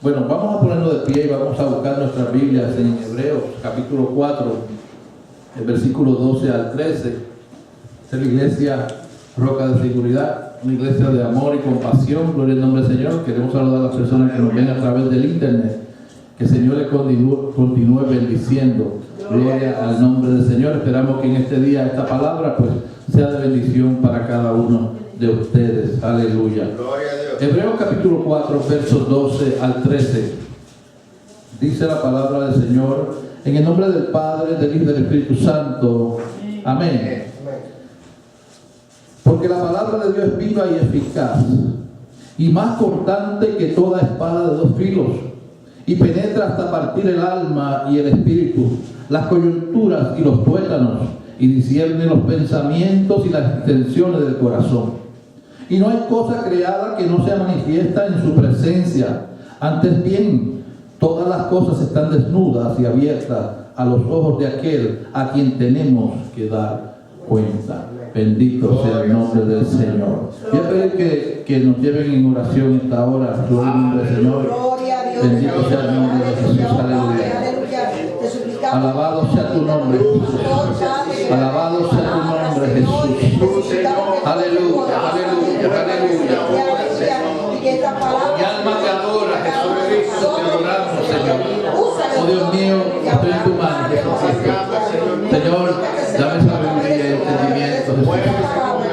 Bueno, vamos a ponernos de pie y vamos a buscar nuestras Biblias en Hebreos, capítulo 4, el versículo 12 al 13. Esta es la iglesia Roca de Seguridad, una iglesia de amor y compasión. Gloria al nombre del Señor. Queremos saludar a las personas que nos ven a través del internet. Que el Señor les continúe bendiciendo. Gloria al nombre del Señor. Esperamos que en este día esta palabra pues sea de bendición para cada uno de ustedes. Aleluya. Gloria a Dios. Hebreos capítulo 4, versos 12 al 13. Dice la palabra del Señor, en el nombre del Padre, del Hijo y del Espíritu Santo. Amén. Porque la palabra de Dios es viva y eficaz, y más cortante que toda espada de dos filos, y penetra hasta partir el alma y el espíritu, las coyunturas y los tuétanos, y discierne los pensamientos y las intenciones del corazón. Y no hay cosa creada que no sea manifiesta en su presencia. Antes bien, todas las cosas están desnudas y abiertas a los ojos de aquel a quien tenemos que dar cuenta. Bendito sea el nombre del Señor. Voy a pedir que nos lleven en oración esta hora. Gloria al nombre del Señor. Bendito sea el nombre de Jesús. Aleluya. Alabado sea tu nombre, Jesús. Alabado sea tu nombre, Jesús. Aleluya, aleluya, aleluya. Mi alma te adora, Jesucristo, te adoramos, Señor. Oh Dios mío, estoy en tu mano, Jesucristo. Señor, dame sabiduría y entendimiento, Jesús.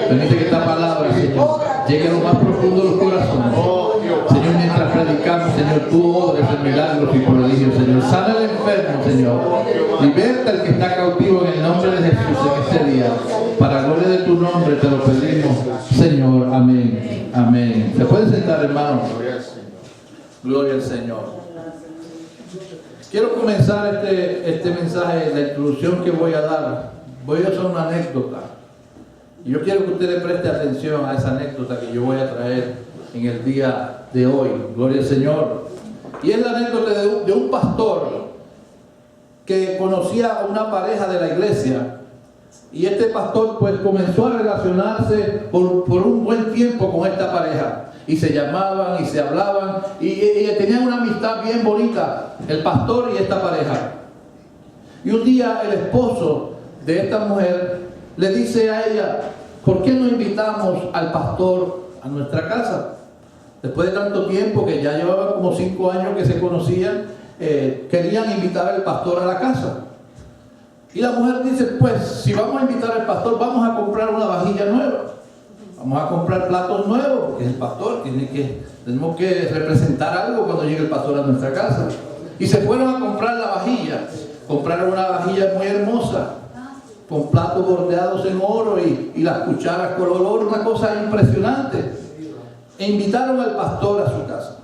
Permite que esta palabra, Señor, llegue a lo más profundo de los corazones. Señor, mientras predicamos, Señor, tú obres en milagros y prodigios, Señor. Sana al enfermo, Señor. Liberta al que está cautivo en el nombre de Jesús en este día. Para gloria de tu nombre te lo pedimos, Señor. Amén. Amén. ¿Se pueden sentar, hermanos? Gloria al Señor. Quiero comenzar este mensaje, la introducción que voy a dar. Voy a hacer una anécdota. Y yo quiero que usted le preste atención a esa anécdota que yo voy a traer en el día de hoy. Gloria al Señor. Y es la anécdota de un pastor que conocía a una pareja de la iglesia. Y este pastor pues comenzó a relacionarse por un buen tiempo con esta pareja. Y se llamaban y se hablaban y tenían una amistad bien bonita, el pastor y esta pareja. Y un día el esposo de esta mujer le dice a ella: ¿por qué no invitamos al pastor a nuestra casa? Después de tanto tiempo, que ya llevaban como 5 años que se conocían, querían invitar al pastor a la casa. Y la mujer dice: pues si vamos a invitar al pastor, vamos a comprar una vajilla nueva. Vamos a comprar platos nuevos, porque el pastor tenemos que representar algo cuando llegue el pastor a nuestra casa. Y se fueron a comprar la vajilla. Compraron una vajilla muy hermosa, con platos bordeados en oro y las cucharas color oro, una cosa impresionante. E invitaron al pastor a su casa.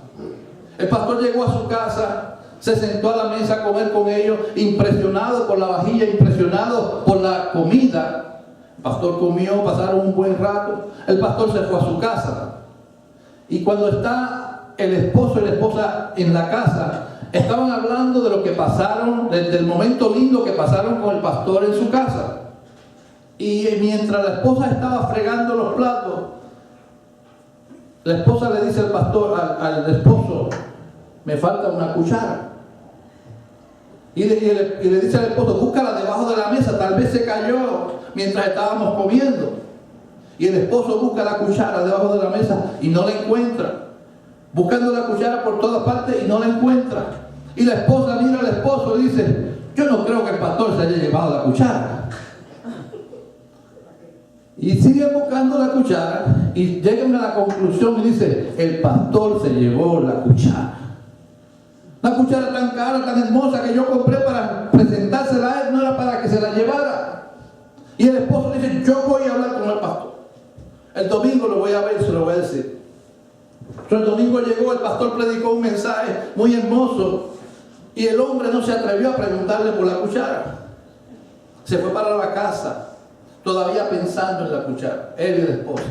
El pastor llegó a su casa, se sentó a la mesa a comer con ellos, impresionado por la vajilla, impresionado por la comida. El pastor comió, pasaron un buen rato. El pastor se fue a su casa. Y cuando está el esposo y la esposa en la casa, estaban hablando de lo que pasaron, del momento lindo que pasaron con el pastor en su casa. Y mientras la esposa estaba fregando los platos, la esposa le dice al pastor, al esposo: me falta una cuchara. Y le dice al esposo: búscala debajo de la mesa, tal vez se cayó mientras estábamos comiendo. Y el esposo busca la cuchara debajo de la mesa y no la encuentra. Buscando la cuchara por todas partes y no la encuentra. Y la esposa mira al esposo y dice: yo no creo que el pastor se haya llevado la cuchara. Y sigue buscando la cuchara y llegan a la conclusión y dice: el pastor se llevó la cuchara. La cuchara tan cara, tan hermosa que yo compré para presentársela a él, no era para que se la llevara. Y el esposo dice: yo voy a hablar con el pastor. El domingo lo voy a ver y se lo voy a decir. Entonces el domingo llegó, el pastor predicó un mensaje muy hermoso y el hombre no se atrevió a preguntarle por la cuchara. Se fue para la casa, todavía pensando en la cuchara, él y la esposa.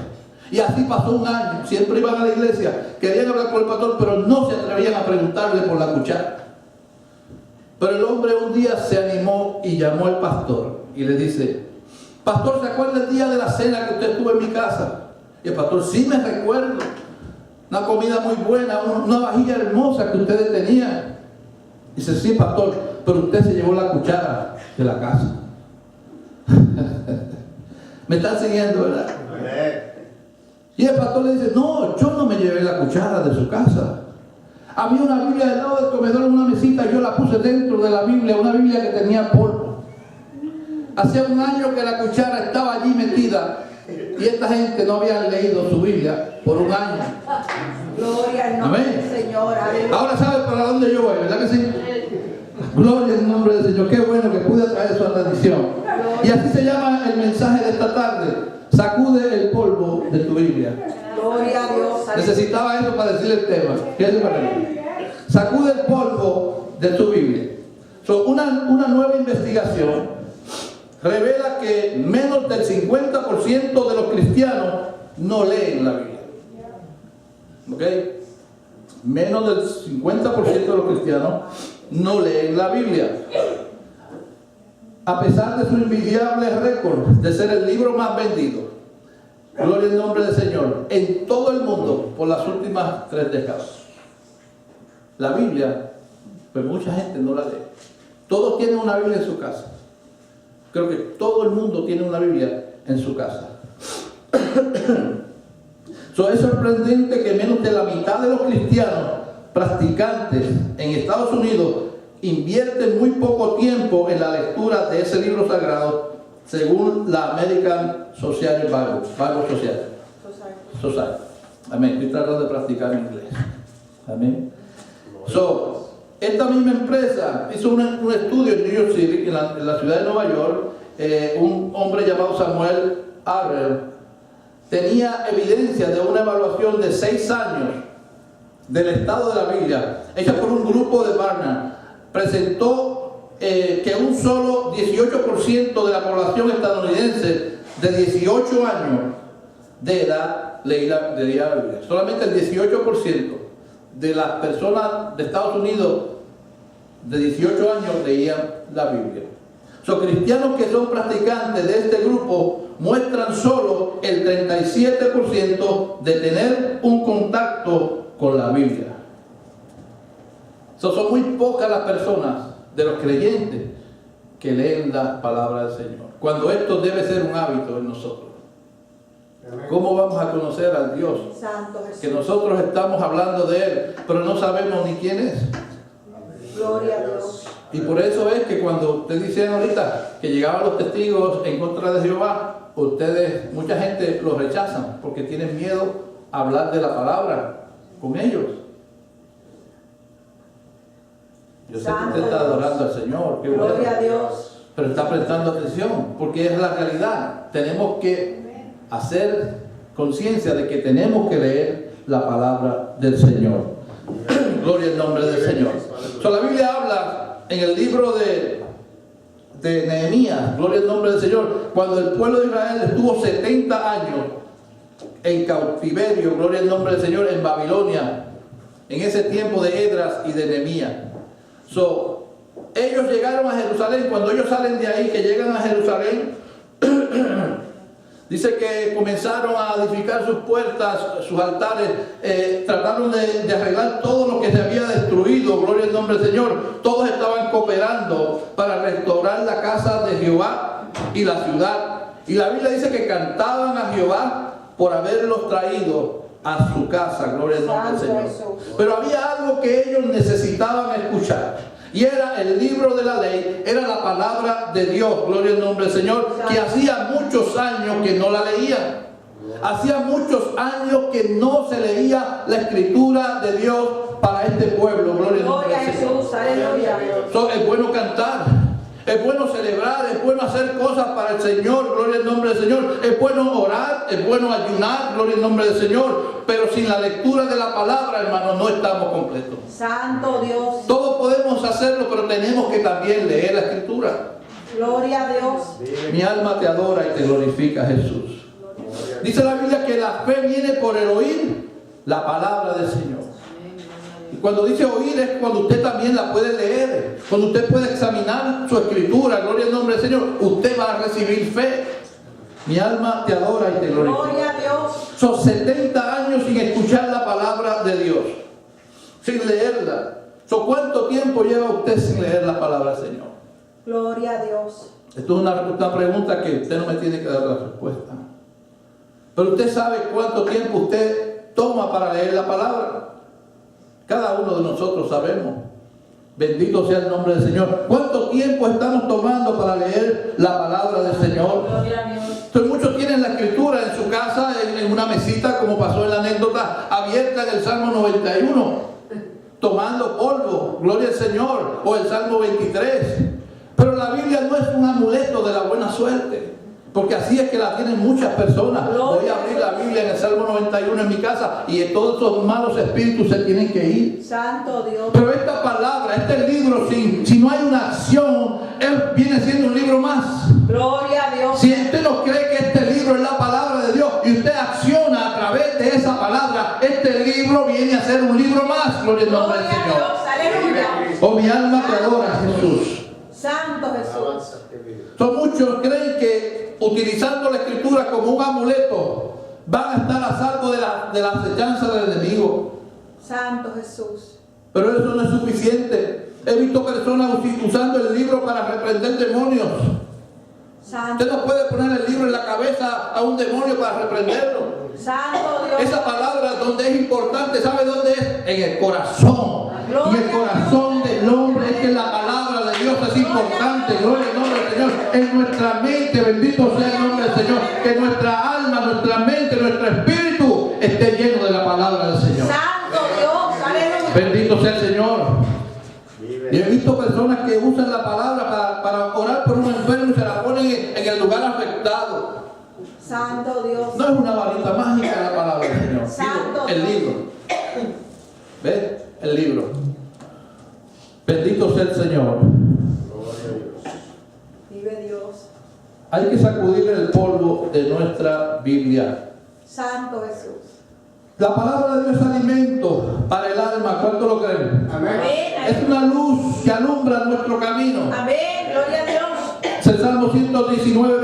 Y así pasó un año. Siempre iban a la iglesia, querían hablar con el pastor, pero no se atrevían a preguntarle por la cuchara. Pero el hombre un día se animó y llamó al pastor y le dice: pastor, ¿se acuerda el día de la cena que usted estuvo en mi casa? Y el pastor: sí, me recuerdo. una comida muy buena, una vajilla hermosa que ustedes tenían. Dice, sí, pastor, pero usted se llevó la cuchara de la casa. Me están siguiendo, ¿verdad? Y el pastor le dice, no, yo no me llevé la cuchara de su casa. Había una Biblia del lado del comedor en una mesita y yo la puse dentro de la Biblia, una Biblia que tenía polvo. Hacía un año que la cuchara estaba allí metida y esta gente no había leído su Biblia por un año. Gloria al nombre del Señor. Ahora sabe para dónde yo voy, ¿verdad que sí? Gloria al nombre del Señor. Qué bueno que pude traer eso a la tradición. Y así se llama el mensaje de esta tarde. Sacude el polvo de tu Biblia. Gloria a Dios. Necesitaba eso para decirle el tema. Fíjense para mí. Sacude el polvo de tu Biblia. Una nueva investigación revela que menos del 50% de los cristianos no leen la Biblia. ¿Ok? Menos del 50% de los cristianos no leen la Biblia. A pesar de su envidiable récord de ser el libro más vendido, gloria al nombre del Señor, en todo el mundo por las últimas 3 décadas. La Biblia, pues mucha gente no la lee. Todos tienen una Biblia en su casa. Creo que todo el mundo tiene una Biblia en su casa. Es sorprendente que menos de la mitad de los cristianos practicantes en Estados Unidos invierten muy poco tiempo en la lectura de ese libro sagrado, según la American Society Bible Society. Amén. Estoy tratando de practicar inglés. Amén. Esta misma empresa hizo un estudio en New York City, en la ciudad de Nueva York. Un hombre llamado Samuel Arrell tenía evidencia de una evaluación de 6 años del estado de la Biblia, hecha por un grupo de Barna. Presentó que un solo 18% de la población estadounidense de 18 años de edad leía la Biblia. Solamente el 18% de las personas de Estados Unidos de 18 años leían la Biblia. Cristianos que son practicantes de este grupo muestran solo el 37% de tener un contacto con la Biblia. Son muy pocas las personas de los creyentes que leen la palabra del Señor, cuando esto debe ser un hábito en nosotros. ¿Cómo vamos a conocer al Dios que nosotros estamos hablando de Él, pero no sabemos ni quién es? Gloria a Dios. Y por eso es que cuando ustedes dicen ahorita que llegaban los testigos en contra de Jehová, mucha gente los rechazan porque tienen miedo a hablar de la palabra con ellos. Yo sé que usted está adorando al Señor, qué bueno. Gloria a Dios. Pero está prestando atención porque es la realidad. Tenemos que hacer conciencia de que tenemos que leer la palabra del Señor. Gloria al nombre del Señor. La Biblia habla en el libro de Nehemías, gloria al nombre del Señor, cuando el pueblo de Israel estuvo 70 años en cautiverio, gloria al nombre del Señor, en Babilonia, en ese tiempo de Esdras y de Nehemías. Ellos llegaron a Jerusalén. Cuando ellos salen de ahí, que llegan a Jerusalén, dice que comenzaron a edificar sus puertas, sus altares, trataron de arreglar todo lo que se había destruido, gloria al nombre del Señor. Todos estaban cooperando para restaurar la casa de Jehová y la ciudad. Y la Biblia dice que cantaban a Jehová por haberlos traído a su casa, gloria al nombre del Señor. Pero había algo que ellos necesitaban escuchar. Y era el libro de la ley, era la palabra de Dios, gloria al nombre del Señor, que hacía muchos años que no la leían. Hacía muchos años que no se leía la escritura de Dios para este pueblo, gloria al nombre del Señor. Es bueno cantar, es bueno celebrar, es bueno hacer cosas para el Señor, gloria al nombre del Señor. Es bueno orar, es bueno ayunar, gloria al nombre del Señor. Pero sin la lectura de la palabra, hermanos, no estamos completos. Santo Dios. Todos podemos hacerlo, pero tenemos que también leer la escritura. Gloria a Dios. Mi alma te adora y te glorifica, Jesús. Dice la Biblia que la fe viene por el oír la palabra del Señor. Y cuando dice oír es cuando usted también la puede leer, cuando usted puede examinar su escritura, gloria al nombre del Señor, usted va a recibir fe. Mi alma te adora y te glorifica. Gloria a Dios. Son 70 años sin escuchar la palabra sin leerla. ¿Cuánto tiempo lleva usted sin leer la palabra del Señor? Gloria a Dios. Esto es una pregunta que usted no me tiene que dar la respuesta. Pero usted sabe cuánto tiempo usted toma para leer la palabra. Cada uno de nosotros sabemos. Bendito sea el nombre del Señor. ¿Cuánto tiempo estamos tomando para leer la palabra del Señor? Gloria a Dios. Entonces, muchos tienen la escritura en su casa, en una mesita, como pasó en la anécdota, abierta en el Salmo 91, tomando polvo, gloria al Señor, o el Salmo 23. Pero la Biblia no es un amuleto de la buena suerte, porque así es que la tienen muchas personas. Voy a abrir la Biblia en el Salmo 91 en mi casa y todos esos malos espíritus se tienen que ir. Santo Dios. Pero esta palabra, este libro, si no hay una acción, él viene siendo un libro más. Gloria a Dios. Si usted no cree que este libro es la palabra de Dios y usted acciona a través de esa palabra, este libro viene a ser un libro más. Gloria al nombre del Gloria a Señor. Dios. Aleluya. Oh, mi alma te adora, Jesús. Santo Jesús. Muchos creen que utilizando la escritura como un amuleto van a estar a salvo de la acechanza del enemigo. Santo Jesús. Pero eso no es suficiente. He visto personas usando el libro para reprender demonios. Santo. Usted no puede poner el libro en la cabeza a un demonio para reprenderlo. Santo Dios. Esa palabra donde es importante, ¿sabe dónde es? En el corazón. Y el corazón del hombre es que la palabra de Dios es importante. Gloria al nombre del Señor. En nuestra mente, bendito sea el nombre del Señor. Que nuestra alma, nuestra mente, nuestro espíritu esté lleno de la palabra del Señor. Santo Dios. Aleluya. Bendito sea el Señor. Y he visto personas que usan la palabra para orar por un enfermo y se la ponen en el lugar afectado. Santo Dios. No es una varita mágica la palabra del Señor. Santo El Dios. libro. ¿Ves? El libro. Bendito sea el Señor. Vive Dios. Hay que sacudir el polvo de nuestra Biblia. Santo Jesús. La palabra de Dios es alimento para el alma. ¿Cuánto lo creen? Amén. Es una luz que alumbra nuestro camino. Amén. Gloria a Dios. El Salmo 119,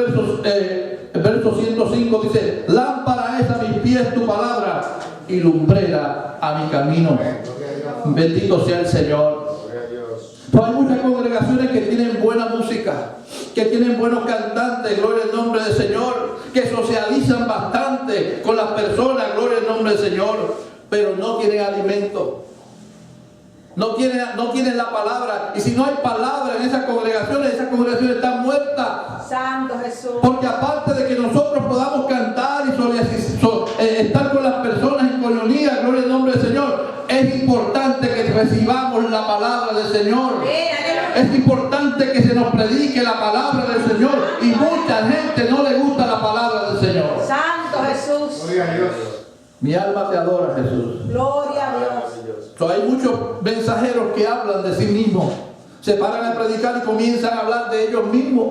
verso 105 dice: lámpara es a mis pies tu palabra y lumbrera a mi camino. Bendito sea el Señor. Pero hay muchas congregaciones que tienen buena música, que tienen buenos cantantes, gloria al nombre del Señor, que socializan bastante con las personas, gloria al nombre del Señor, pero no tienen alimento. No tienen la palabra. Y si no hay palabra en esas congregaciones están muertas. Santo Jesús. Porque aparte de que nosotros podamos cantar y estar con las personas en coinonía, gloria al nombre del Señor, es importante que recibamos la palabra del Señor. Es importante que se nos predique la palabra del Señor. Y mucha gente no le gusta la palabra del Señor. Santo Jesús. Gloria a Dios. Mi alma te adora, Jesús. Gloria a Dios. Hay muchos mensajeros que hablan de sí mismos. Se paran a predicar y comienzan a hablar de ellos mismos.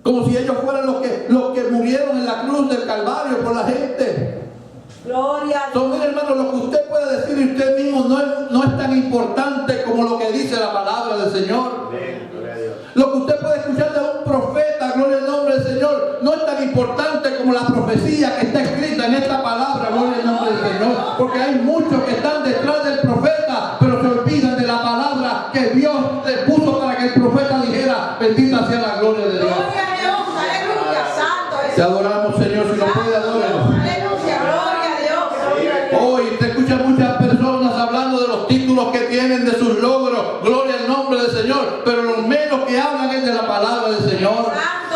Como si ellos fueran los que murieron en la cruz del Calvario por la gente. Gloria a Dios. Entonces, mire, hermano, lo que usted puede decir de usted mismo no es tan importante como lo que dice la palabra del Señor. Lo que usted puede escuchar de un profeta, gloria al nombre del Señor, no es tan importante como la profecía que está escrita en esta palabra, gloria al nombre del Señor. Porque hay muchos que están detrás del profeta, pero se olvidan de la palabra que Dios le puso para que el profeta dijera: bendita sea la gloria de Dios. Gloria a Dios. Aleluya. Santo Te Jesús. adoramos, Señor, si no puede adorarnos. Aleluya. Gloria a Dios. Gloria a Dios. Hoy te escuchan muchas personas hablando de los títulos que tienen, de sus logros, gloria al nombre del Señor, pero lo menos que hablan es de la palabra del Señor.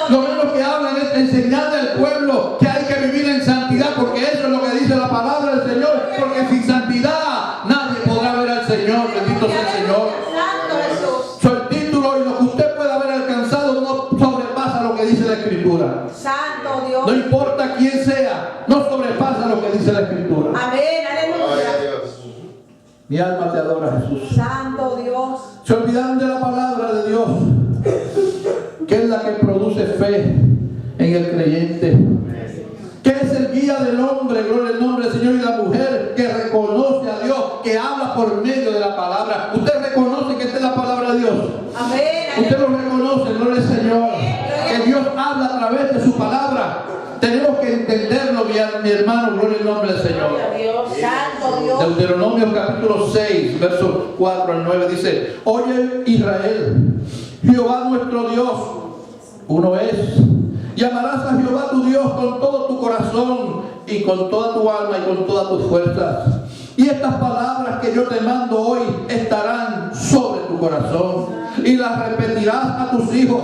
Lo menos que hablan es enseñarle al pueblo que hay que vivir en santidad, porque eso es lo que dice la palabra del Señor, porque sin santidad nadie podrá ver al Señor. Bendito sea el Señor. Santo Jesús. El título y lo que usted pueda haber alcanzado no sobrepasa lo que dice la Escritura. Santo Dios. No importa quién sea, no sobrepasa lo que dice la Escritura. Amén. Aleluya. Mi alma te adora, Jesús. Santo Dios. Se olvidaron de la palabra de Dios, que es la que produce fe en el creyente, que es el guía del hombre, gloria al nombre del Señor, y la mujer que reconoce a Dios, que habla por medio de la palabra. Usted reconoce que esta es la palabra de Dios. Amén. Usted lo reconoce, gloria al Señor, que Dios habla a través de su palabra. Tenemos que entenderlo, mi hermano, gloria al nombre del Señor. Santo Dios. Deuteronomio capítulo 6, versos 4 al 9 dice: Oye Israel, Jehová nuestro Dios, uno es. Y amarás a Jehová tu Dios con todo tu corazón y con toda tu alma y con todas tus fuerzas. Y estas palabras que yo te mando hoy estarán sobre tu corazón y las repetirás a tus hijos.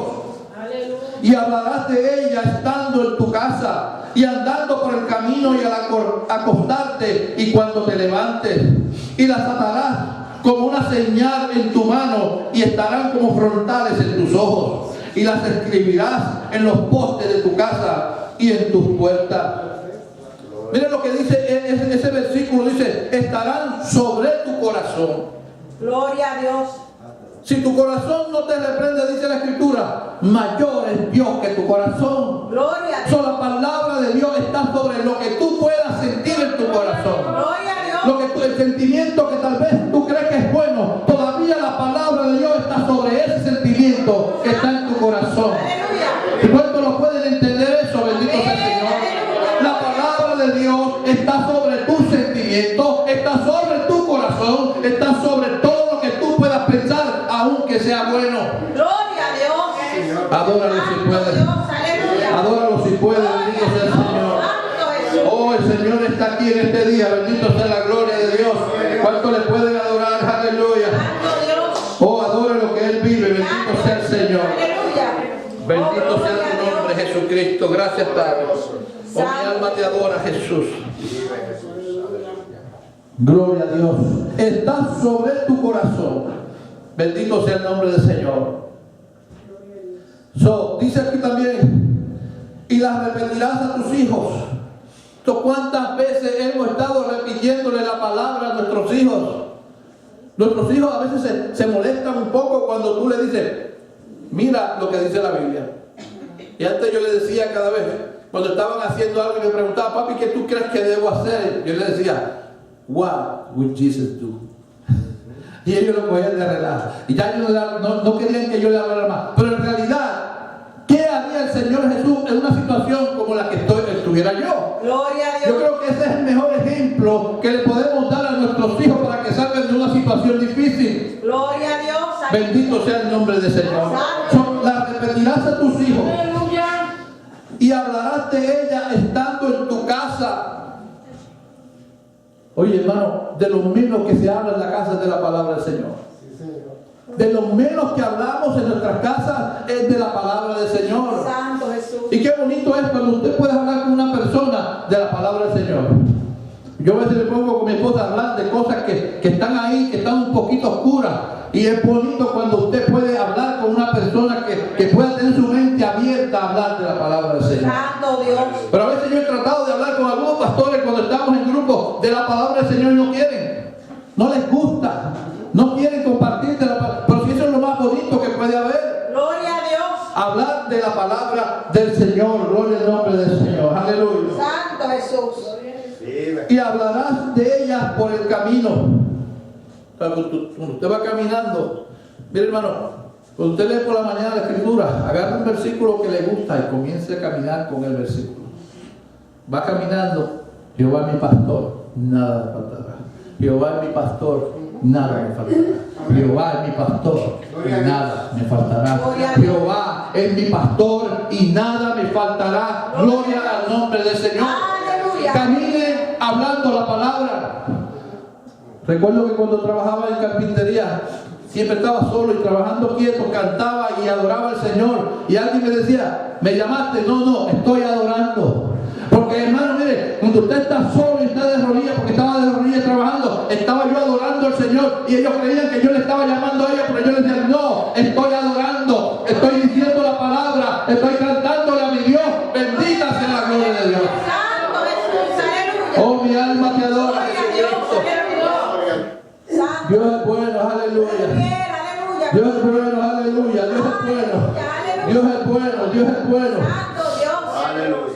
Y hablarás de ellas estando en tu casa y andando por el camino y al acostarte y cuando te levantes. Y las atarás como una señal en tu mano y estarán como frontales en tus ojos. Y las escribirás en los postes de tu casa y en tus puertas. Miren lo que dice ese versículo, dice: estarán sobre tu corazón. Gloria a Dios. Si tu corazón no te reprende, dice la Escritura, mayor es Dios que tu corazón. Gloria a Dios. La palabra de Dios está sobre lo que tú puedas sentir en tu corazón. Gloria a Dios. El sentimiento que tal vez tú crees que es bueno, todavía la palabra de Dios está sobre ese sentimiento que está en tu corazón. ¿Y cuántos lo pueden entender eso? Bendito sea el Señor. La palabra de Dios está sobre tus sentimientos, está sobre tu corazón, está sobre todo lo que tú puedas pensar, aunque sea bueno. Gloria a Dios. Adóralo si puedes. Adóralo si puedes. Bendito sea el Señor. Oh, el Señor está aquí en este día. Bendito sea la gloria de Dios. ¿Cuánto le pueden adorar? Aleluya. Oh, adora lo que Él vive. Bendito sea el Señor. Bendito sea tu nombre, Jesucristo. Gracias, Padre. Oh, mi alma te adora, Jesús. Gloria a Dios. Está sobre tu corazón. Bendito sea el nombre del Señor. Dice aquí también: y las repetirás a tus hijos. ¿Cuántas veces hemos estado repitiéndole la palabra a nuestros hijos? Nuestros hijos a veces se molestan un poco cuando tú le dices: mira lo que dice la Biblia. Y antes yo le decía cada vez, cuando estaban haciendo algo y me preguntaban: papi, ¿qué tú crees que debo hacer? Yo le decía: what would Jesus do? Y ellos lo cogían de relajo. Y ya ellos no querían que yo le hablara más. Pero en realidad, ¿qué haría el Señor Jesús en una situación como la que estuviera yo? Gloria a Dios. Yo creo que ese es el mejor ejemplo que le podemos dar a nuestros hijos para que salgan de una situación difícil. Gloria a Dios. Bendito sea el nombre del Señor. Las repetirás a tus hijos. Y hablarás de ella estando en tu casa. Oye, hermano, de lo menos que se habla en la casa es de la palabra del Señor. De lo menos que hablamos en nuestras casas es de la palabra del Señor. Santo Jesús. Y qué bonito es cuando usted puede hablar con una persona de la palabra del Señor. Yo a veces me pongo con mi esposa a hablar de cosas que están ahí, que están un poquito oscuras. Y es bonito cuando usted puede hablar con una persona que pueda tener su mente abierta a hablar de la palabra del Señor. Santo Dios. Pero a veces yo he tratado de hablar con algunos pastores cuando estamos en grupo de la palabra del Señor y no quieren. No les gusta. No quieren compartir de la palabra. Pero si eso es lo más bonito que puede haber. Gloria a Dios. Hablar de la palabra del Señor. Gloria al nombre del Señor. Aleluya. Santo Jesús. Y hablarás de ellas por el camino. Cuando usted va caminando, mire, hermano, cuando usted lee por la mañana la Escritura, agarra un versículo que le gusta y comience a caminar con el versículo. Va caminando: Jehová es mi pastor, nada me faltará. Jehová es mi pastor, nada me faltará. Jehová es mi pastor y nada me faltará. Jehová es mi pastor y nada me faltará. Gloria al nombre del Señor. Camine hablando la palabra. Recuerdo que cuando trabajaba en carpintería, siempre estaba solo y trabajando quieto, cantaba y adoraba al Señor. Y alguien me decía: ¿me llamaste? No, estoy adorando. Porque, hermano, mire, cuando usted está solo y está de rodillas, porque estaba de rodillas trabajando, estaba yo adorando al Señor. Y ellos creían que yo le estaba llamando a ellos, pero yo les decía: no, estoy adorando, estoy diciendo la palabra, estoy cantándole a mi Dios. Bendita sea la gloria de Dios. Oh, mi alma te adora, Jesucristo. Dios es bueno, aleluya. Dios es bueno, aleluya. Dios es bueno. Dios es bueno, Dios es bueno. Aleluya.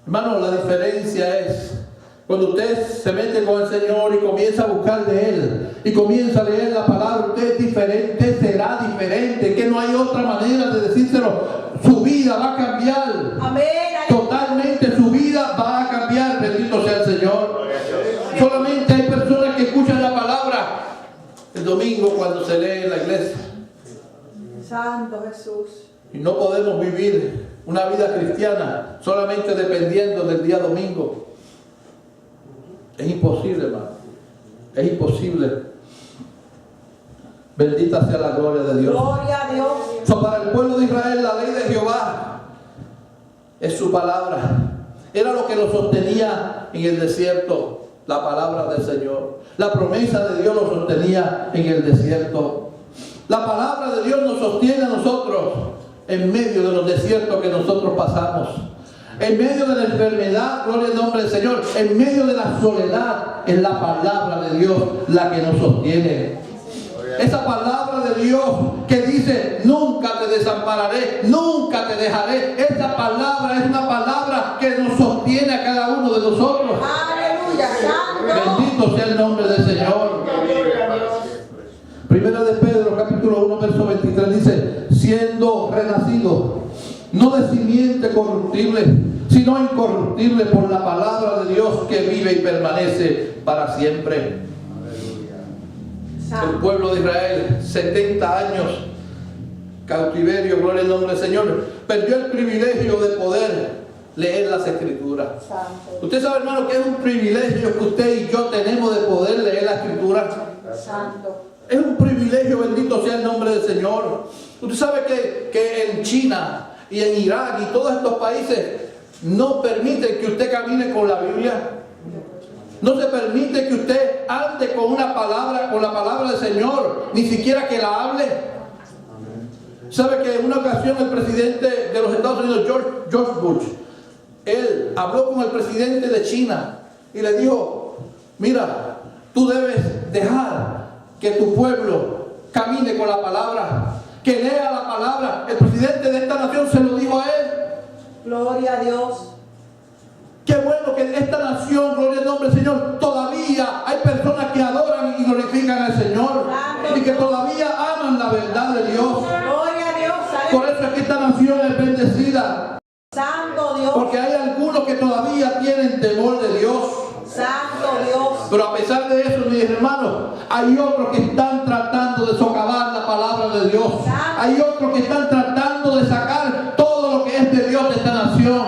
Hermano, la diferencia es cuando usted se mete con el Señor y comienza a buscar de Él y comienza a leer la palabra. Usted es diferente, será diferente, que no hay otra manera de decírselo. Su vida va a cambiar. Amén. Totalmente el domingo cuando se lee en la iglesia. Santo Jesús. Y no podemos vivir una vida cristiana solamente dependiendo del día domingo. Es imposible, hermano. Es imposible. Bendita sea la gloria de Dios. Gloria a Dios. Para el pueblo de Israel, la ley de Jehová es su palabra. Era lo que lo sostenía en el desierto, la palabra del Señor. La promesa de Dios lo sostenía en el desierto. La palabra de Dios nos sostiene a nosotros en medio de los desiertos que nosotros pasamos. En medio de la enfermedad, gloria al nombre del Señor. En medio de la soledad, es la palabra de Dios la que nos sostiene. Esa palabra de Dios que dice, nunca te desampararé, nunca te dejaré. Esa palabra es una palabra que nos sostiene a cada uno de nosotros. Aleluya, santo. Bendito sea el nombre del Señor. Primera de Pedro, capítulo 1, verso 23, dice, siendo renacido, no de simiente corruptible, sino incorruptible por la palabra de Dios que vive y permanece para siempre. El pueblo de Israel, 70 años cautiverio, gloria al nombre del Señor, perdió el privilegio de poder leer las Escrituras. Santo. Usted sabe, hermano, que es un privilegio que usted y yo tenemos de poder leer la Escritura. Santo. Es un privilegio, bendito sea el nombre del Señor. Usted sabe que en China y en Irak y todos estos países no permiten que usted camine con la Biblia. No se permite que usted ande con una palabra, con la palabra del Señor, ni siquiera que la hable. ¿Sabe que en una ocasión el presidente de los Estados Unidos, George Bush, él habló con el presidente de China y le dijo, mira, tú debes dejar que tu pueblo camine con la palabra, que lea la palabra? El presidente de esta nación se lo dijo a él. Gloria a Dios. Qué bueno que en esta nación, gloria al nombre del Señor, todavía hay personas que adoran y glorifican al Señor y que todavía aman la verdad de Dios. Gloria a Dios. Por eso es que esta nación es bendecida, Santo Dios. porque hay algunos que todavía tienen temor de Dios. Santo Dios. Pero a pesar de eso, mis hermanos, hay otros que están tratando de socavar la palabra de Dios. Hay otros que están tratando de sacar todo lo que es de Dios de esta nación.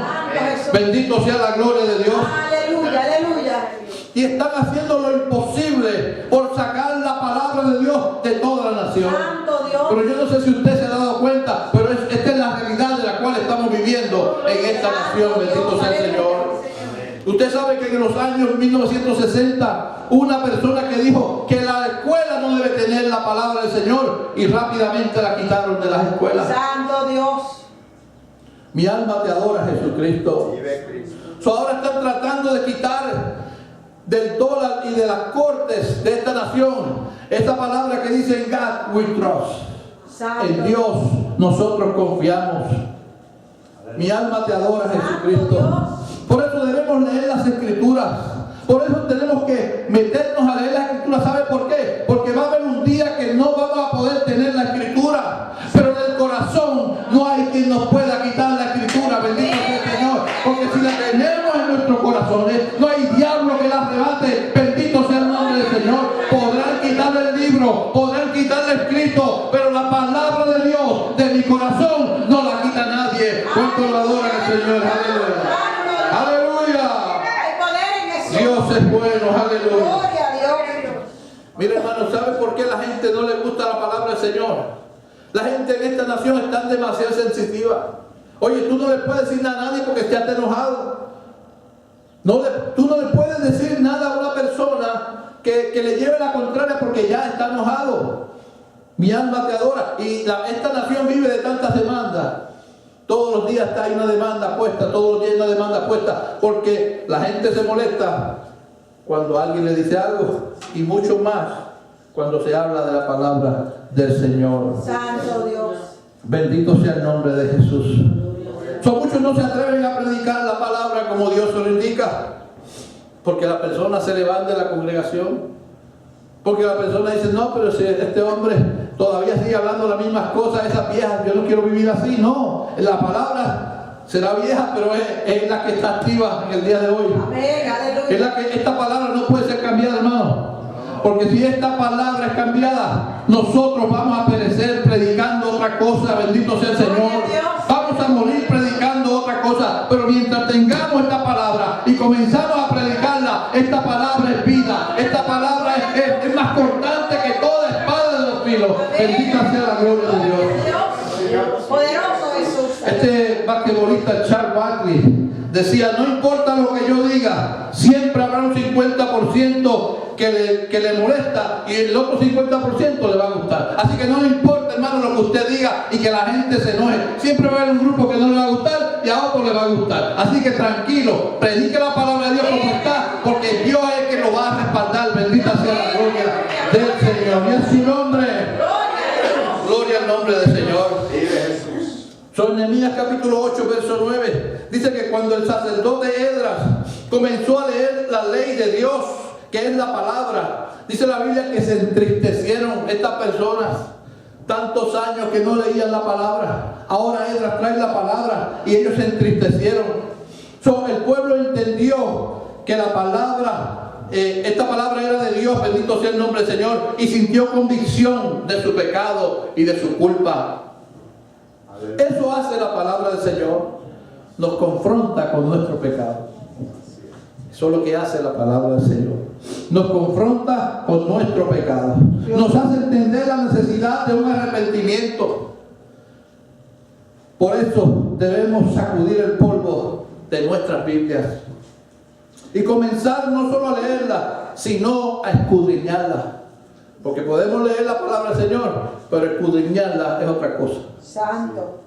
Bendito sea la gloria de Dios. Aleluya, aleluya. Y están haciendo lo imposible por sacar la palabra de Dios de toda la nación. Santo Dios. Pero yo no sé si usted se ha dado cuenta, pero esta es la realidad de la cual estamos viviendo en esta nación. Bendito sea el Señor. Usted sabe que en los años 1960 una persona que dijo que la escuela no debe tener la palabra del Señor y rápidamente la quitaron de las escuelas. Santo Dios. Mi alma te adora, Jesucristo. Ahora están tratando de quitar del dólar y de las cortes de esta nación esta palabra que dice, en God we trust. Santo. En Dios nosotros confiamos. Mi alma te adora, Jesucristo. Por eso debemos leer las Escrituras. Por eso tenemos que meternos a leer las Escrituras. ¿Sabe por qué? Porque va a haber un día que no vamos a poder tener la Escritura, pero del corazón no hay quien nos pueda quitar la Escritura. Bendito sea el Señor. Porque si la tenemos en nuestros corazones, no hay diablo que la arrebate. Bendito sea el nombre del Señor. Podrán quitarle el libro, podrán quitarle el escrito, pero la palabra de Dios de mi corazón no la quita nadie. ¿Cuánto lo adoran al Señor? Aleluya. Aleluya. Dios es bueno, aleluya. Gloria a Dios. Mira, hermano, ¿sabe por qué la gente no le gusta la palabra del Señor? La gente en esta nación está demasiado sensitiva. Oye, tú no le puedes decir nada a nadie porque ya está enojado. Tú no le puedes decir nada a una persona que le lleve la contraria porque ya está enojado. Mi alma te adora. Y esta nación vive de tantas demandas. Todos los días hay una demanda puesta, todos los días hay una demanda puesta, porque la gente se molesta cuando alguien le dice algo, y mucho más cuando se habla de la palabra del Señor. Santo Dios. Bendito sea el nombre de Jesús. Muchos no se atreven a predicar la palabra como Dios se lo indica, porque la persona se levanta de la congregación, porque la persona dice, no, pero si este hombre todavía sigue hablando las mismas cosas, esas viejas, yo no quiero vivir así. No, la palabra será vieja, pero es la que está activa en el día de hoy. Amén, aleluya. Es la que esta palabra no puede ser cambiada, hermano. porque si esta palabra es cambiada, nosotros vamos a perecer predicando otra cosa. Bendito sea el Señor. Vamos a morir predicando otra cosa, pero mientras tengamos esta palabra y comenzamos a predicarla, esta palabra es vida, esta palabra es más cortante que toda espada de dos filos. Bendita sea la gloria de Dios. Poderoso Jesús. Este basquetbolista Charles Barkley decía: no importa lo que yo diga, siempre habrá un 50% que le molesta y el otro 50% le va a gustar. Así que no le importa, hermano, lo que usted diga y que la gente se enoje. Siempre va a haber un grupo que no le va a gustar y a otro le va a gustar. Así que tranquilo, predique la palabra de Dios como está, porque Dios es el que lo va a respaldar. Bendita sea la gloria del Señor. Y en su nombre, gloria al nombre del Señor. Son Nehemías capítulo 8, verso 9. Dice que cuando el sacerdote Esdras comenzó a leer la ley de Dios, que es la palabra, dice la Biblia que se entristecieron estas personas. Tantos años que no leían la palabra. Ahora Esdras trae la palabra y ellos se entristecieron. El pueblo entendió que la palabra, esta palabra era de Dios, bendito sea el nombre del Señor, y sintió convicción de su pecado y de su culpa. Eso hace la palabra del Señor, nos confronta con nuestro pecado. Eso es lo que hace la palabra del Señor, nos confronta con nuestro pecado, nos hace entender la necesidad de un arrepentimiento. Por eso debemos sacudir el polvo de nuestras Biblias y comenzar no solo a leerla, sino a escudriñarla. Porque podemos leer la palabra del Señor, pero escudriñarla es otra cosa. Santo.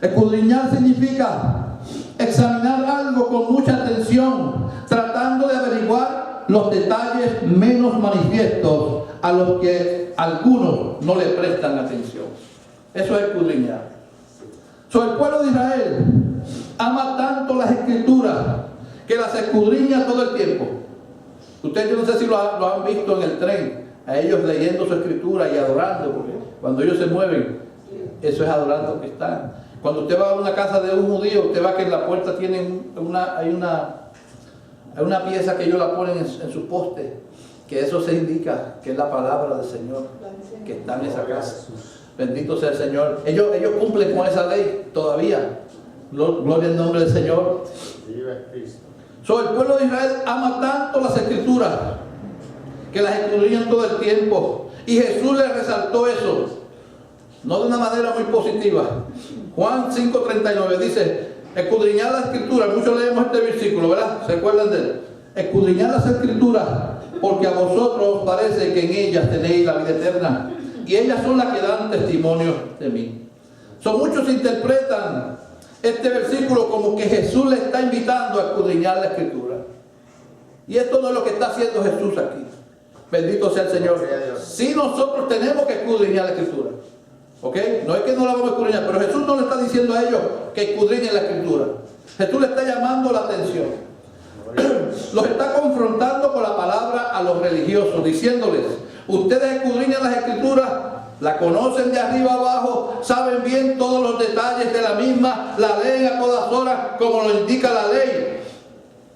Escudriñar significa examinar algo con mucha atención, tratando de averiguar los detalles menos manifiestos a los que algunos no le prestan atención. Eso es escudriñar. El pueblo de Israel ama tanto las Escrituras que las escudriña todo el tiempo. Ustedes, yo no sé si lo han visto en el tren, a ellos leyendo su escritura y adorando, porque cuando ellos se mueven, eso es adorando que están. Cuando usted va a una casa de un judío, usted va que en la puerta tienen hay una pieza que ellos la ponen en su poste, que eso se indica que es la palabra del Señor que está en esa casa. Bendito sea el Señor. Ellos cumplen con esa ley todavía. Gloria al nombre del Señor. El pueblo de Israel ama tanto las Escrituras que las escudriñan todo el tiempo. Y Jesús les resaltó eso, no de una manera muy positiva. Juan 5:39 dice: escudriñar las Escrituras. Muchos leemos este versículo, ¿verdad? ¿Se acuerdan de él? Escudriñar las Escrituras, porque a vosotros parece que en ellas tenéis la vida eterna, y ellas son las que dan testimonio de mí. Muchos interpretan este versículo como que Jesús le está invitando a escudriñar la Escritura. Y esto no es lo que está haciendo Jesús aquí. Bendito sea el Señor. Sí, nosotros tenemos que escudriñar la Escritura. ¿Ok? No es que no la vamos a escudriñar, pero Jesús no le está diciendo a ellos que escudriñen la Escritura. Jesús le está llamando la atención. Los está confrontando con la palabra a los religiosos, diciéndoles: ustedes escudriñan las Escrituras, la conocen de arriba abajo, saben bien todos los detalles de la misma, la leen a todas horas como lo indica la ley.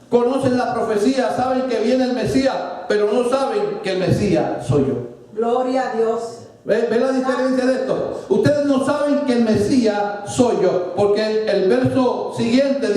Conocen la profecía, saben que viene el Mesías, pero no saben que el Mesías soy yo. Gloria a Dios. ¿Ve la diferencia de esto? Ustedes no saben que el Mesías soy yo, porque el verso siguiente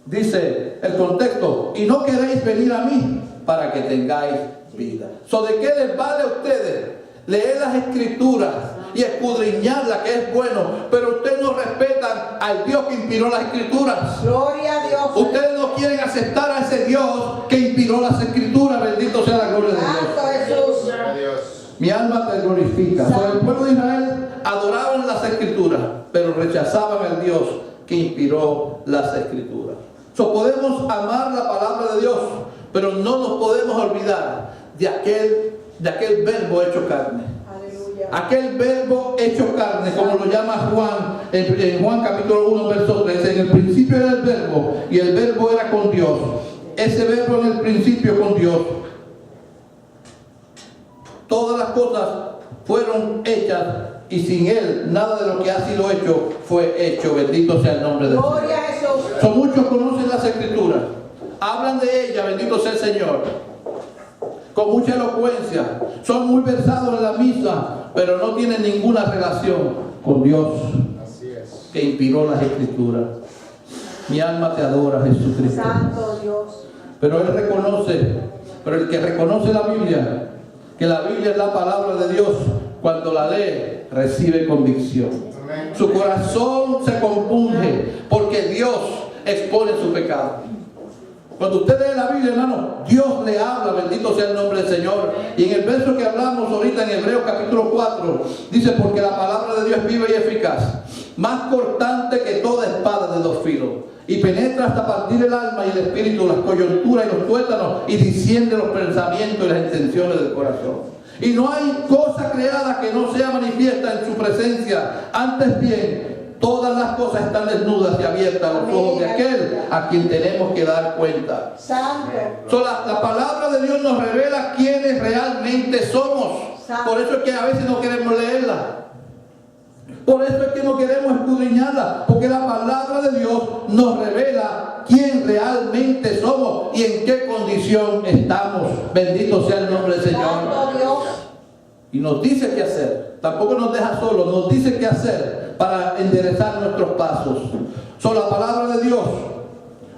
dice el contexto: y no queréis venir a mí para que tengáis vida. ¿De qué les vale a ustedes leer las Escrituras y escudriñarlas, que es bueno, pero ustedes no respetan al Dios que inspiró las Escrituras? Gloria a Dios. Ustedes no quieren aceptar a ese Dios que inspiró las Escrituras. Bendito sea la gloria de Dios. Santo Jesús. Mi alma te glorifica. El pueblo de Israel adoraban las Escrituras, pero rechazaban al Dios que inspiró las Escrituras. Podemos amar la palabra de Dios, pero no nos podemos olvidar de aquel verbo hecho carne. Aleluya. Aquel verbo hecho carne, como lo llama Juan en Juan capítulo 1, verso 13. En el principio era el verbo, y el verbo era con Dios. Ese verbo en el principio con Dios. Todas las cosas fueron hechas, y sin Él nada de lo que ha sido hecho fue hecho. Bendito sea el nombre de Dios. Gloria a Jesús. Muchos conocen las Escrituras, hablan de ellas, bendito sea el Señor, con mucha elocuencia, son muy versados en la misa, pero no tienen ninguna relación con Dios que inspiró las Escrituras. Mi alma te adora, Jesucristo. Santo Dios. Pero él reconoce, pero el que reconoce la Biblia, que la Biblia es la palabra de Dios, cuando la lee, recibe convicción. Su corazón se compunge porque Dios expone su pecado. Cuando usted lee la Biblia, hermano, Dios le habla, bendito sea el nombre del Señor. Y en el verso que hablamos ahorita en Hebreos capítulo 4, dice, porque la palabra de Dios es viva y eficaz, más cortante que toda espada de dos filos, y penetra hasta partir el alma y el espíritu, las coyunturas y los tuétanos, y discierne los pensamientos y las intenciones del corazón. Y no hay cosa creada que no sea manifiesta en su presencia. Antes bien, todas las cosas están desnudas y abiertas a los ojos de aquel a quien tenemos que dar cuenta. Santo. La palabra de Dios nos revela quiénes realmente somos. Por eso es que a veces no queremos leerla. Por eso es que no queremos escudriñarla, porque la palabra de Dios nos revela quién realmente somos y en qué condición estamos. Bendito sea el nombre del Señor. Santo Dios. Y nos dice qué hacer. Tampoco nos deja solos, nos dice qué hacer para enderezar nuestros pasos. La palabra de Dios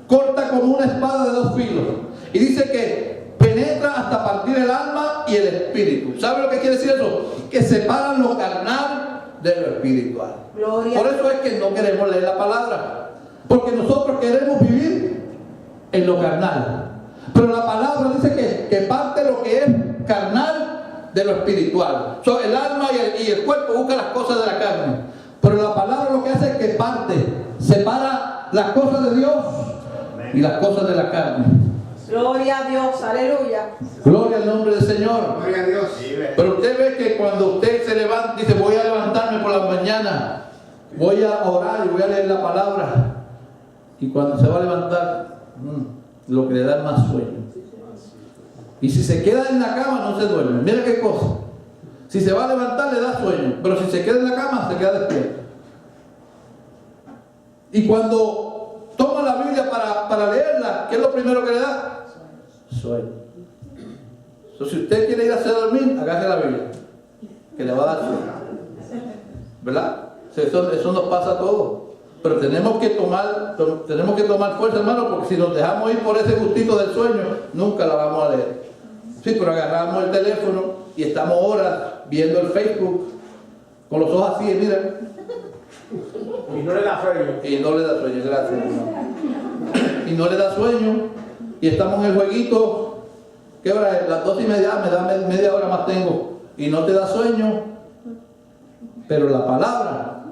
corta como una espada de dos filos. Y dice que penetra hasta partir el alma y el espíritu. ¿Sabe lo que quiere decir eso? Que separan lo carnal de lo espiritual. Gloria. Por eso es que no queremos leer la palabra, porque nosotros queremos vivir en lo carnal, pero la palabra dice que parte lo que es carnal de lo espiritual. El alma y el cuerpo buscan las cosas de la carne, pero la palabra lo que hace es que parte, separa las cosas de Dios y las cosas de la carne. Gloria a Dios, aleluya. Gloria al nombre del Señor. Gloria a Dios. Pero usted ve que cuando usted se levanta, dice, voy a levantarme por la mañana, voy a orar y voy a leer la palabra. Y cuando se va a levantar, lo que le da es más sueño. Y si se queda en la cama, no se duerme. Mira qué cosa. Si se va a levantar, le da sueño. Pero si se queda en la cama, se queda despierto. Y cuando toma la Biblia para leerla, ¿qué es lo primero que le da? Sueño. Si usted quiere ir a hacer dormir, agarre la Biblia, que le va a dar sueño. ¿Verdad? Eso nos pasa a todos. Pero tenemos que tomar fuerza, hermano, porque si nos dejamos ir por ese gustito del sueño, nunca la vamos a leer. Sí, pero agarramos el teléfono y estamos horas viendo el Facebook con los ojos así, mira. Y no le da sueño. Y no le da sueño, gracias, hermano. Y no le da sueño. Y estamos en el jueguito. ¿Qué hora es? Las 2:30, me da media hora más tengo. Y no te da sueño. Pero la palabra,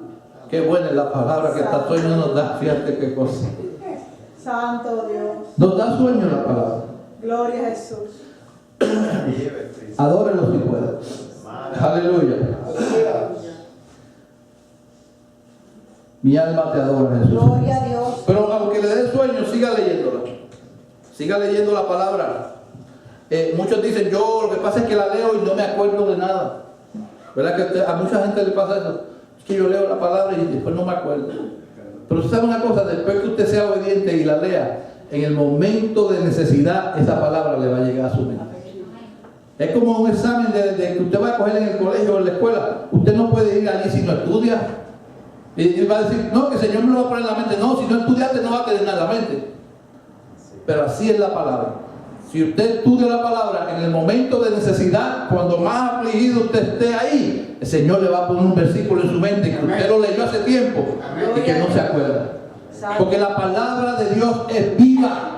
qué buena es la palabra que hasta sueño nos da. Fíjate qué cosa. Santo Dios. Nos da sueño la palabra. Gloria a Jesús. Adórenlo si pueden. Aleluya. Mi alma te adora, Jesús. Gloria a Dios. Pero aunque le dé sueño, siga leyéndola. Siga leyendo la palabra. Muchos dicen, yo lo que pasa es que la leo y no me acuerdo de nada. ¿Verdad que a mucha gente le pasa eso? Es que yo leo la palabra y después no me acuerdo. Pero sabe una cosa, después que usted sea obediente y la lea, en el momento de necesidad, esa palabra le va a llegar a su mente. Es como un examen de que usted va a coger en el colegio o en la escuela. Usted no puede ir allí si no estudia. Y va a decir, no, que el Señor me lo va a poner en la mente. No, si no estudiaste no va a tener nada en la mente. Pero así es la palabra. Si usted estudia la palabra en el momento de necesidad, cuando más afligido usted esté ahí, el Señor le va a poner un versículo en su mente que usted lo leyó hace tiempo y que no se acuerda. Porque la palabra de Dios es viva.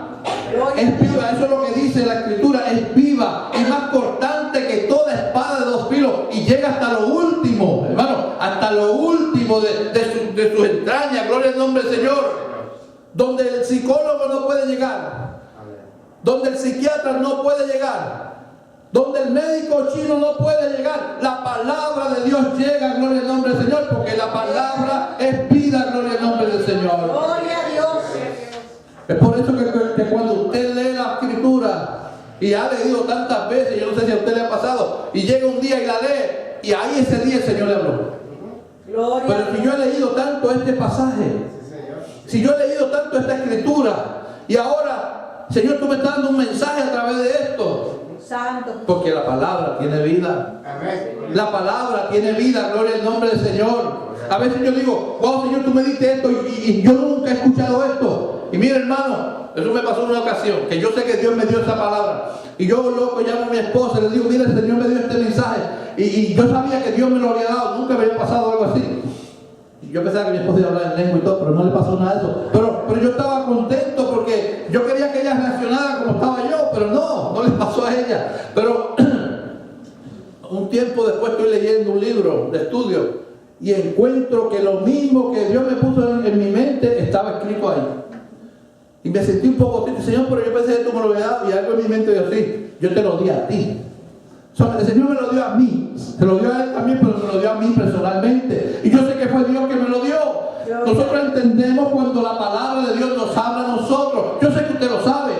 Es viva, eso es lo que dice la Escritura, es viva y más cortante que toda espada de dos filos y llega hasta lo último, hermano, hasta lo último de sus entrañas, gloria al nombre del Señor, donde el psicólogo no puede llegar, donde el psiquiatra no puede llegar, donde el médico chino no puede llegar. La palabra de Dios llega, gloria al nombre del Señor, porque la palabra es vida, gloria al nombre del Señor. Gloria a Dios. Es por eso que cuando usted lee la Escritura y ha leído tantas veces, yo no sé si a usted le ha pasado, y llega un día y la lee, y ahí ese día el Señor le habló. Gloria. Pero si yo he leído tanto este pasaje, si yo he leído tanto esta Escritura, y ahora, Señor, tú me estás dando un mensaje a través de esto, Santo Jesús. Porque la palabra tiene vida. La palabra tiene vida, gloria al nombre del Señor. A veces yo digo, wow, Señor, tú me diste esto y yo nunca he escuchado esto. Y mira, hermano, eso me pasó en una ocasión, que yo sé que Dios me dio esa palabra. Y yo, loco, llamo a mi esposa y le digo, mira, el Señor me dio este mensaje. Y yo sabía que Dios me lo había dado, nunca me había pasado algo así. Y yo pensaba que mi esposa iba a hablar en lengua y todo, pero no le pasó nada de eso. Pero yo estaba contento porque yo quería que ella reaccionara como estaba yo, pero no le pasó a ella. Pero un tiempo después estoy leyendo un libro de estudio y encuentro que lo mismo que Dios me puso en mi mente estaba escrito ahí. Y me sentí un poco triste, Señor, pero yo pensé que tú me lo habías dado, y algo en mi mente dijo, sí, yo te lo di a ti. O sea, el Señor me lo dio a mí, se lo dio a él también, pero me lo dio a mí personalmente. Y yo sé que fue Dios que me lo dio. Nosotros entendemos cuando la palabra de Dios nos habla a nosotros. Yo sé que usted lo sabe.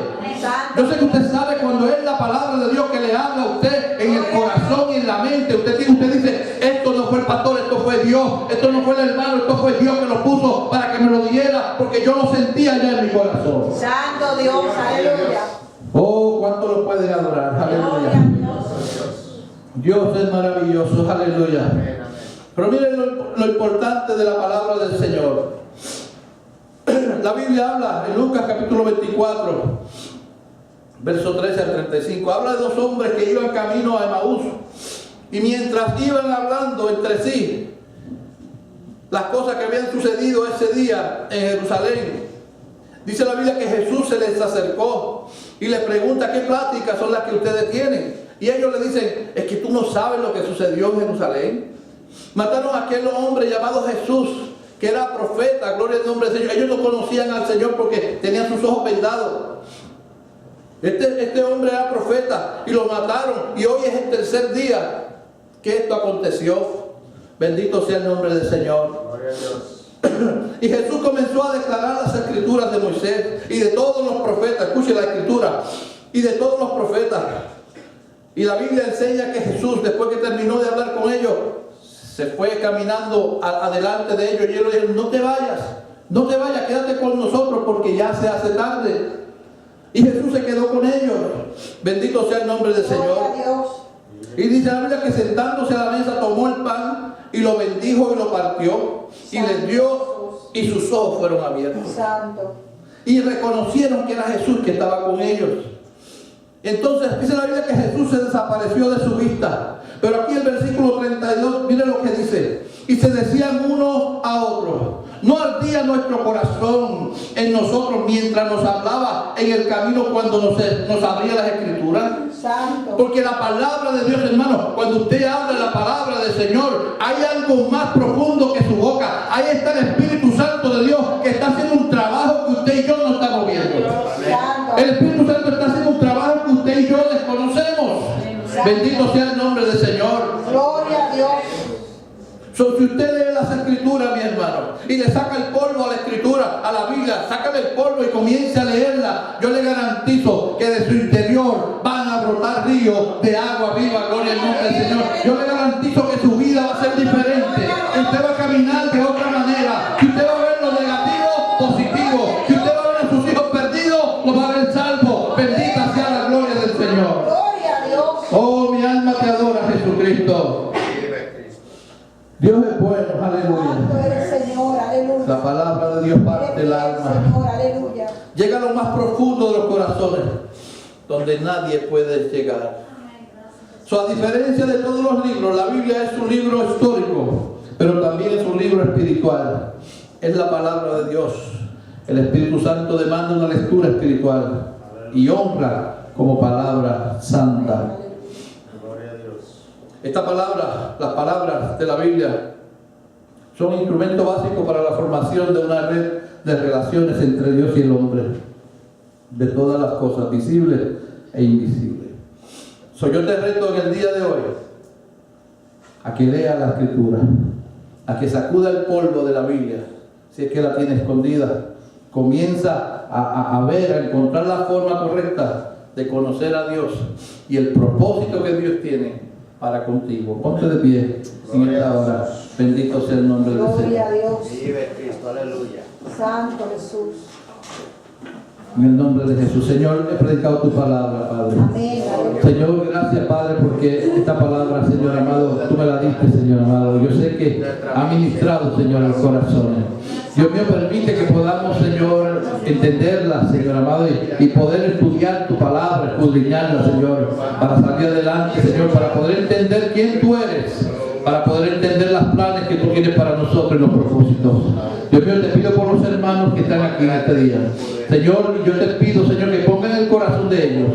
Yo sé que usted sabe cuando es la palabra de Dios que le habla a usted en el corazón y en la mente. Usted dice, esto no fue el pastor, esto fue Dios. Esto no fue el hermano, esto fue Dios que lo puso para que me lo diera, porque yo lo sentía ya en mi corazón. Santo Dios, aleluya. Oh, cuánto lo pueden adorar, aleluya. Dios es maravilloso, aleluya. Pero miren lo importante de la palabra del Señor. La Biblia habla en Lucas capítulo 24, verso 13 al 35. Habla de dos hombres que iban camino a Emaús. Y mientras iban hablando entre sí las cosas que habían sucedido ese día en Jerusalén, dice la Biblia que Jesús se les acercó y les pregunta, ¿qué pláticas son las que ustedes tienen? Y ellos le dicen, es que tú no sabes lo que sucedió en Jerusalén. Mataron a aquel hombre llamado Jesús, que era profeta, gloria al nombre del Señor. Ellos no conocían al Señor porque tenían sus ojos vendados. Este hombre era profeta y lo mataron. Y hoy es el tercer día que esto aconteció. Bendito sea el nombre del Señor. Gloria a Dios. Y Jesús comenzó a declarar las escrituras de Moisés y de todos los profetas. Escuche la escritura. Y de todos los profetas. Y la Biblia enseña que Jesús, después que terminó de hablar con ellos, se fue caminando adelante de ellos. Y ellos le dijeron, no te vayas, quédate con nosotros porque ya se hace tarde. Y Jesús se quedó con ellos. Bendito sea el nombre del Señor. Y dice la Biblia que sentándose a la mesa tomó el pan y lo bendijo y lo partió y les dio y sus ojos fueron abiertos. Santo. Y reconocieron que era Jesús que estaba con ellos. Entonces dice la Biblia que Jesús se desapareció de su vista. Pero aquí el versículo 32, mire lo que dice. Y se decían unos a otros, ¿no ardía nuestro corazón en nosotros mientras nos hablaba en el camino cuando nos abría las escrituras? Santo. Porque la palabra de Dios, hermano, cuando usted habla de la palabra del Señor, hay algo más profundo que su boca. Ahí está el Espíritu Santo de Dios que está haciendo un trabajo que usted y yo no estamos viendo. Santo. El Espíritu Santo está haciendo un trabajo que usted y yo desconocemos. Bendito sea el nombre del Señor. Gloria a Dios. Si usted lee las escrituras, mi hermano, y le saca el polvo a la escritura, a la Biblia, sácale el polvo y comience a leerla, yo le garantizo que de su interior van a brotar ríos de agua viva, gloria al nombre del Señor. Yo le garantizo que su vida va a ser diferente. Usted va a caminar de otra manera. Si usted va a ver lo negativo, positivo. Si usted va a ver a sus hijos perdidos, los va a ver salvos. Bendita sea la gloria del Señor. Gloria a Dios. Oh, mi alma te adora, Jesucristo. Dios es bueno, aleluya. Santo eres, Señor, aleluya. La palabra de Dios parte el alma. Señor, aleluya. Llega a lo más profundo de los corazones, donde nadie puede llegar. A diferencia de todos los libros, la Biblia es un libro histórico, pero también es un libro espiritual. Es la palabra de Dios. El Espíritu Santo demanda una lectura espiritual y honra como palabra santa. Esta palabra, las palabras de la Biblia, son instrumento básico para la formación de una red de relaciones entre Dios y el hombre, de todas las cosas visibles e invisibles. Yo te reto en el día de hoy a que lea la Escritura, a que sacuda el polvo de la Biblia, si es que la tiene escondida. Comienza a ver, a encontrar la forma correcta de conocer a Dios y el propósito que Dios tiene para contigo. Ponte de pie en esta hora. Bendito sea el nombre del Señor. Gloria a Dios. Vive Cristo, aleluya. Santo Jesús. En el nombre de Jesús. Señor, he predicado tu palabra, Padre. Amén. Aleluya. Señor, gracias, Padre, porque esta palabra, Señor amado, tú me la diste, Señor amado. Yo sé que ha ministrado, Señor, al corazón. Dios mío, permite que podamos, Señor, entenderla, Señor amado, y poder estudiar tu palabra, escudriñarla, Señor, para salir adelante, Señor, para poder entender quién tú eres, para poder entender los planes que tú tienes para nosotros y los propósitos. Dios mío, te pido por los hermanos que están aquí en este día. Señor, yo te pido, Señor, que pongan en el corazón de ellos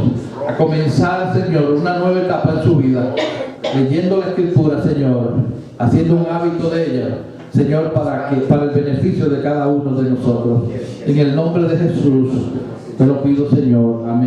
a comenzar, Señor, una nueva etapa en su vida, leyendo la Escritura, Señor, haciendo un hábito de ella, Señor, para el beneficio de cada uno de nosotros. En el nombre de Jesús, te lo pido, Señor. Amén.